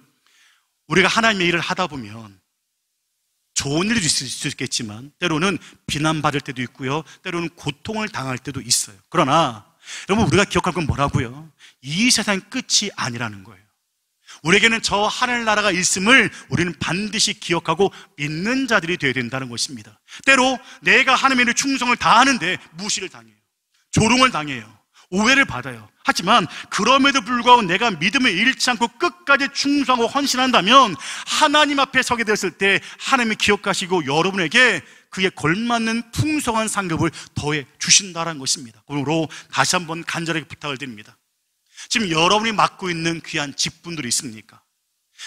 우리가 하나님의 일을 하다 보면 좋은 일도 있을 수 있겠지만 때로는 비난받을 때도 있고요, 때로는 고통을 당할 때도 있어요. 그러나 여러분, 우리가 기억할 건 뭐라고요? 이 세상 끝이 아니라는 거예요. 우리에게는 저 하늘나라가 있음을 우리는 반드시 기억하고 믿는 자들이 되어야 된다는 것입니다. 때로 내가 하나님의 일에 충성을 다하는데 무시를 당해요, 조롱을 당해요, 오해를 받아요. 하지만 그럼에도 불구하고 내가 믿음을 잃지 않고 끝까지 충성하고 헌신한다면 하나님 앞에 서게 되었을 때 하나님이 기억하시고 여러분에게 그에 걸맞는 풍성한 상급을 더해 주신다는 것입니다. 그러므로 다시 한번 간절하게 부탁을 드립니다. 지금 여러분이 맡고 있는 귀한 직분들이 있습니까?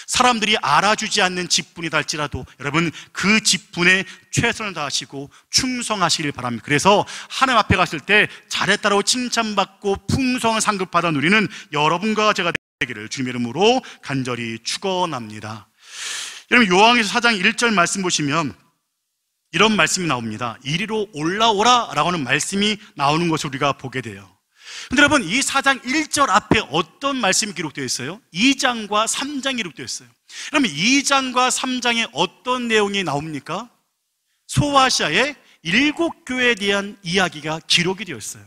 사람들이 알아주지 않는 직분이다 할지라도 여러분 그 직분에 최선을 다하시고 충성하시길 바랍니다. 그래서 하나님 앞에 갔을 때 잘했다고 칭찬받고 풍성한 상급 받아 누리는 여러분과 제가 되기를 주님의 이름으로 간절히 축원합니다. 여러분, 요한계시서 4장 1절 말씀 보시면 이런 말씀이 나옵니다. 이리로 올라오라 라고 하는 말씀이 나오는 것을 우리가 보게 돼요. 근데 여러분, 이 4장 1절 앞에 어떤 말씀이 기록되어 있어요? 2장과 3장이 기록되어 있어요. 그러면 2장과 3장에 어떤 내용이 나옵니까? 소아시아의 7교회에 대한 이야기가 기록이 되어 있어요.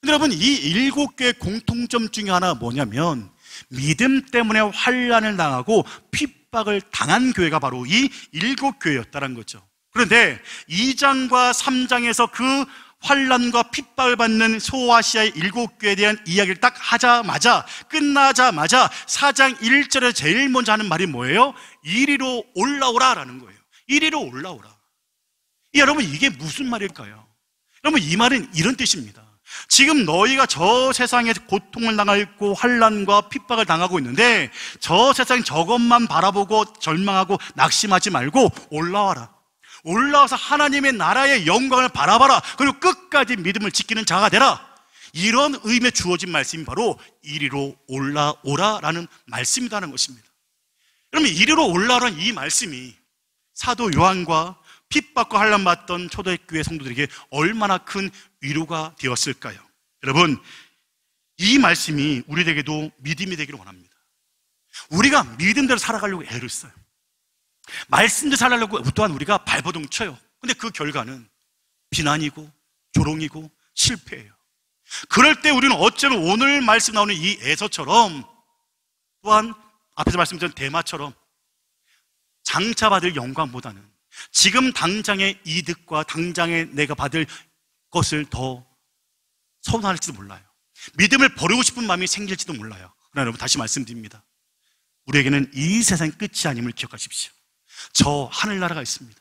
근데 여러분, 이 7교회의 공통점 중에 하나가 뭐냐면 믿음 때문에 환난을 당하고 핍박을 당한 교회가 바로 이 7교회였다는 거죠. 그런데 2장과 3장에서 그 환난과 핍박을 받는 소아시아의 7교회에 대한 이야기를 딱 하자마자, 끝나자마자 4장 1절에 제일 먼저 하는 말이 뭐예요? 이리로 올라오라 라는 거예요. 이리로 올라오라. 여러분, 이게 무슨 말일까요? 여러분, 이 말은 이런 뜻입니다. 지금 너희가 저 세상에 고통을 당하고 환난과 핍박을 당하고 있는데 저 세상 저것만 바라보고 절망하고 낙심하지 말고 올라와라. 올라와서 하나님의 나라의 영광을 바라봐라. 그리고 끝까지 믿음을 지키는 자가 되라. 이런 의미에 주어진 말씀이 바로 이리로 올라오라라는 말씀이라는 것입니다. 그러면 이리로 올라오라는 이 말씀이 사도 요한과 핍박과 환난받던 초대교회 성도들에게 얼마나 큰 위로가 되었을까요? 여러분, 이 말씀이 우리에게도 믿음이 되기를 원합니다. 우리가 믿음대로 살아가려고 애를 써요. 말씀대로 살아가려고 또한 우리가 발버둥 쳐요. 근데 그 결과는 비난이고 조롱이고 실패예요. 그럴 때 우리는 어쩌면 오늘 말씀 나오는 이 에서처럼, 또한 앞에서 말씀드린 대마처럼 장차 받을 영광보다는 지금 당장의 이득과 당장의 내가 받을 것을 더 선호할지도 몰라요. 믿음을 버리고 싶은 마음이 생길지도 몰라요. 그러나 여러분, 다시 말씀드립니다. 우리에게는 이 세상 끝이 아님을 기억하십시오. 저 하늘나라가 있습니다.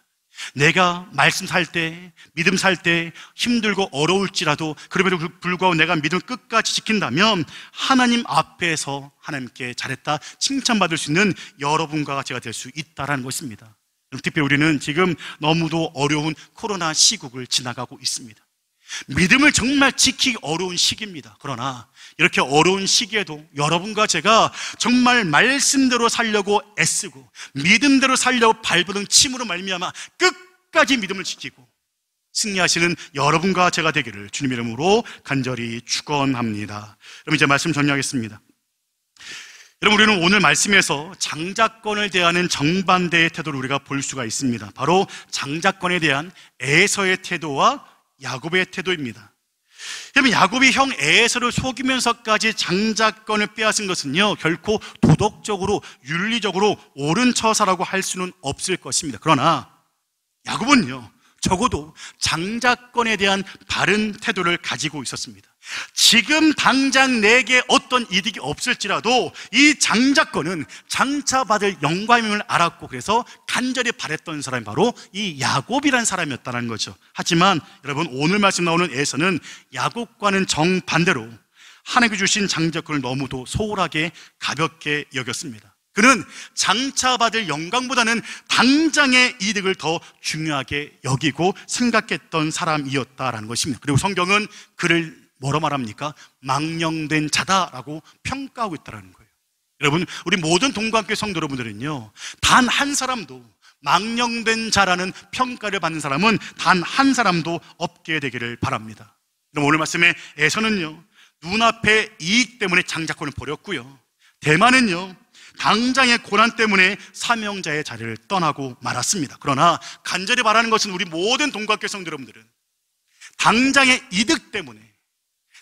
내가 말씀 살 때, 믿음 살 때 힘들고 어려울지라도 그럼에도 불구하고 내가 믿음을 끝까지 지킨다면 하나님 앞에서 하나님께 잘했다 칭찬받을 수 있는 여러분과 제가 될 수 있다는 것입니다. 특별히 우리는 지금 너무도 어려운 코로나 시국을 지나가고 있습니다. 믿음을 정말 지키기 어려운 시기입니다. 그러나 이렇게 어려운 시기에도 여러분과 제가 정말 말씀대로 살려고 애쓰고 믿음대로 살려고 발버둥 침으로 말미암아 끝까지 믿음을 지키고 승리하시는 여러분과 제가 되기를 주님의 이름으로 간절히 축원합니다. 그럼 이제 말씀 정리하겠습니다. 여러분, 우리는 오늘 말씀에서 장자권을 대하는 정반대의 태도를 우리가 볼 수가 있습니다. 바로 장자권에 대한 에서의 태도와 야곱의 태도입니다. 여러분, 야곱이 형 에서를 속이면서까지 장자권을 빼앗은 것은요, 결코 도덕적으로 윤리적으로 옳은 처사라고 할 수는 없을 것입니다. 그러나 야곱은요, 적어도 장자권에 대한 바른 태도를 가지고 있었습니다. 지금 당장 내게 어떤 이득이 없을지라도 이 장자권은 장차 받을 영광임을 알았고 그래서 간절히 바랬던 사람이 바로 이 야곱이라는 사람이었다는 거죠. 하지만 여러분, 오늘 말씀 나오는 에서는 야곱과는 정반대로 하나님께 주신 장자권을 너무도 소홀하게 가볍게 여겼습니다. 그는 장차 받을 영광보다는 당장의 이득을 더 중요하게 여기고 생각했던 사람이었다라는 것입니다. 그리고 성경은 그를 뭐라 말합니까? 망령된 자다라고 평가하고 있다는 거예요. 여러분, 우리 모든 동관교회 성도 여러분들은요, 단 한 사람도 망령된 자라는 평가를 받는 사람은 단 한 사람도 없게 되기를 바랍니다. 그럼 오늘 말씀에 에서는요, 눈앞의 이익 때문에 장자권을 버렸고요, 대만은요, 당장의 고난 때문에 사명자의 자리를 떠나고 말았습니다. 그러나 간절히 바라는 것은 우리 모든 동각교회 성도 여러분들은 당장의 이득 때문에,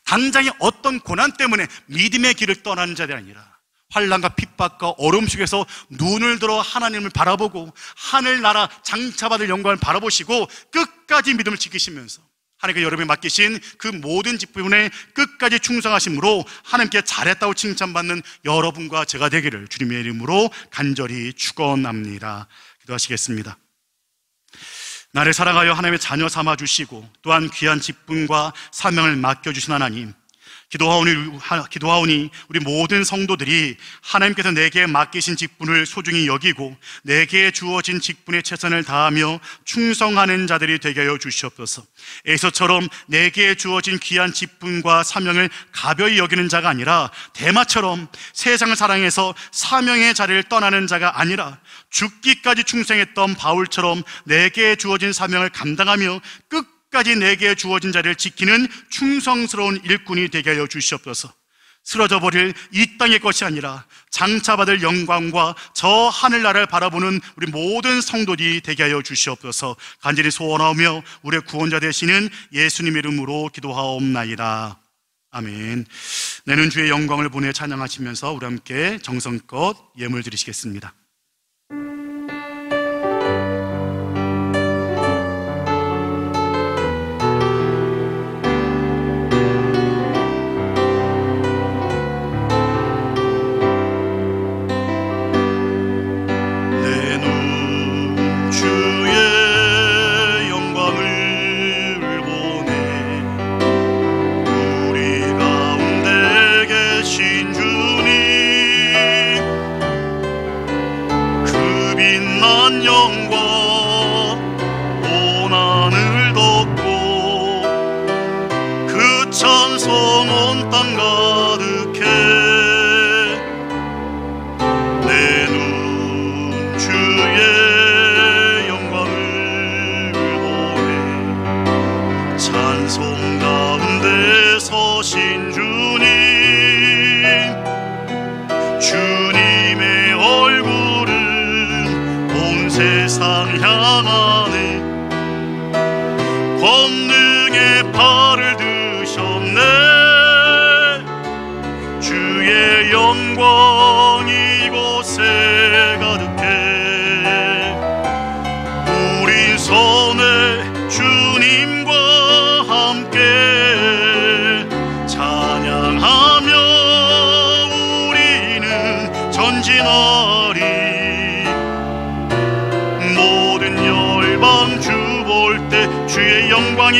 당장의 어떤 고난 때문에 믿음의 길을 떠나는 자들이 아니라 환난과 핍박과 어려움 속에서 눈을 들어 하나님을 바라보고 하늘나라 장차받을 영광을 바라보시고 끝까지 믿음을 지키시면서 하나님께 여러분이 맡기신 그 모든 직분에 끝까지 충성하심으로 하나님께 잘했다고 칭찬받는 여러분과 제가 되기를 주님의 이름으로 간절히 축원합니다. 기도하시겠습니다. 나를 사랑하여 하나님의 자녀 삼아주시고 또한 귀한 직분과 사명을 맡겨주신 하나님, 기도하오니 우리 모든 성도들이 하나님께서 내게 맡기신 직분을 소중히 여기고 내게 주어진 직분에 최선을 다하며 충성하는 자들이 되게 하여 주시옵소서. 에서처럼 내게 주어진 귀한 직분과 사명을 가벼이 여기는 자가 아니라 대마처럼 세상을 사랑해서 사명의 자리를 떠나는 자가 아니라 죽기까지 충성했던 바울처럼 내게 주어진 사명을 감당하며 끝까지 내게 주어진 자리를 지키는 충성스러운 일꾼이 되게 하여 주시옵소서. 쓰러져 버릴 이 땅의 것이 아니라 장차받을 영광과 저 하늘나라를 바라보는 우리 모든 성도들이 되게 하여 주시옵소서. 간절히 소원하며 우리의 구원자 되시는 예수님 이름으로 기도하옵나이다. 아멘. 내는 주의 영광을 보내 찬양하시면서 우리 함께 정성껏 예물 드리시겠습니다.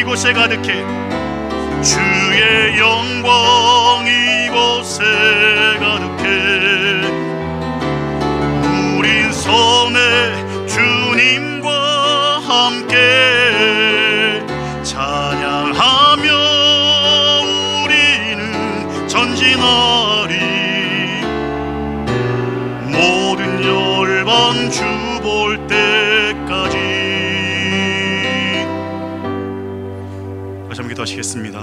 이곳에 가득해 주의 영광 이곳에 가득해 우린 선해 주님과 함께 찬양하며 우리는 전진하리 모든 열방 주 볼 때까지. 다시 한번 기도하시겠습니다.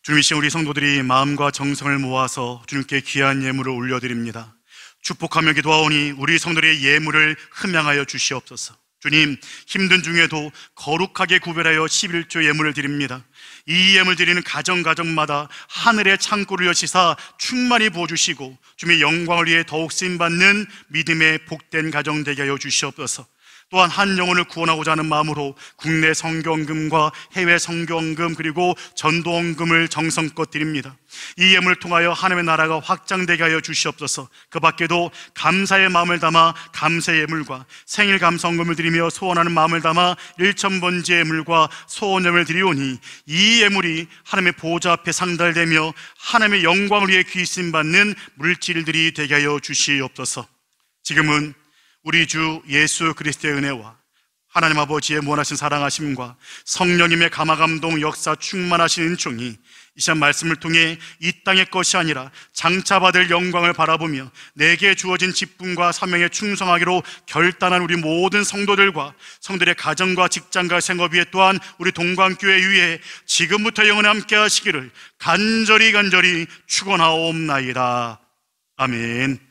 주님, 이 시간 우리 성도들이 마음과 정성을 모아서 주님께 귀한 예물을 올려드립니다. 축복하며 기도하오니 우리 성도들의 예물을 흠양하여 주시옵소서. 주님, 힘든 중에도 거룩하게 구별하여 11조 예물을 드립니다. 이 예물 드리는 가정마다 하늘의 창고를 여시사 충만히 부어주시고 주님의 영광을 위해 더욱 쓰임받는 믿음의 복된 가정 되게 하여 주시옵소서. 또한 한 영혼을 구원하고자 하는 마음으로 국내 성경금과 해외 성경금 그리고 전도원금을 정성껏 드립니다. 이 예물을 통하여 하나님의 나라가 확장되게 하여 주시옵소서. 그 밖에도 감사의 마음을 담아 감사의 예물과 생일 감사원금을 드리며 소원하는 마음을 담아 일천번제 예물과 소원예물을 드리오니 이 예물이 하나님의 보좌 앞에 상달되며 하나님의 영광을 위해 귀씀받는 물질들이 되게 하여 주시옵소서. 지금은 우리 주 예수 그리스도의 은혜와 하나님 아버지의 무한하신 사랑하심과 성령님의 감화감동 역사 충만하신 은총이 이 시간 말씀을 통해 이 땅의 것이 아니라 장차받을 영광을 바라보며 내게 주어진 직분과 사명에 충성하기로 결단한 우리 모든 성도들과 성도들의 가정과 직장과 생업 위에 또한 우리 동광교회 위에 지금부터 영원히 함께 하시기를 간절히 축원하옵나이다. 아멘.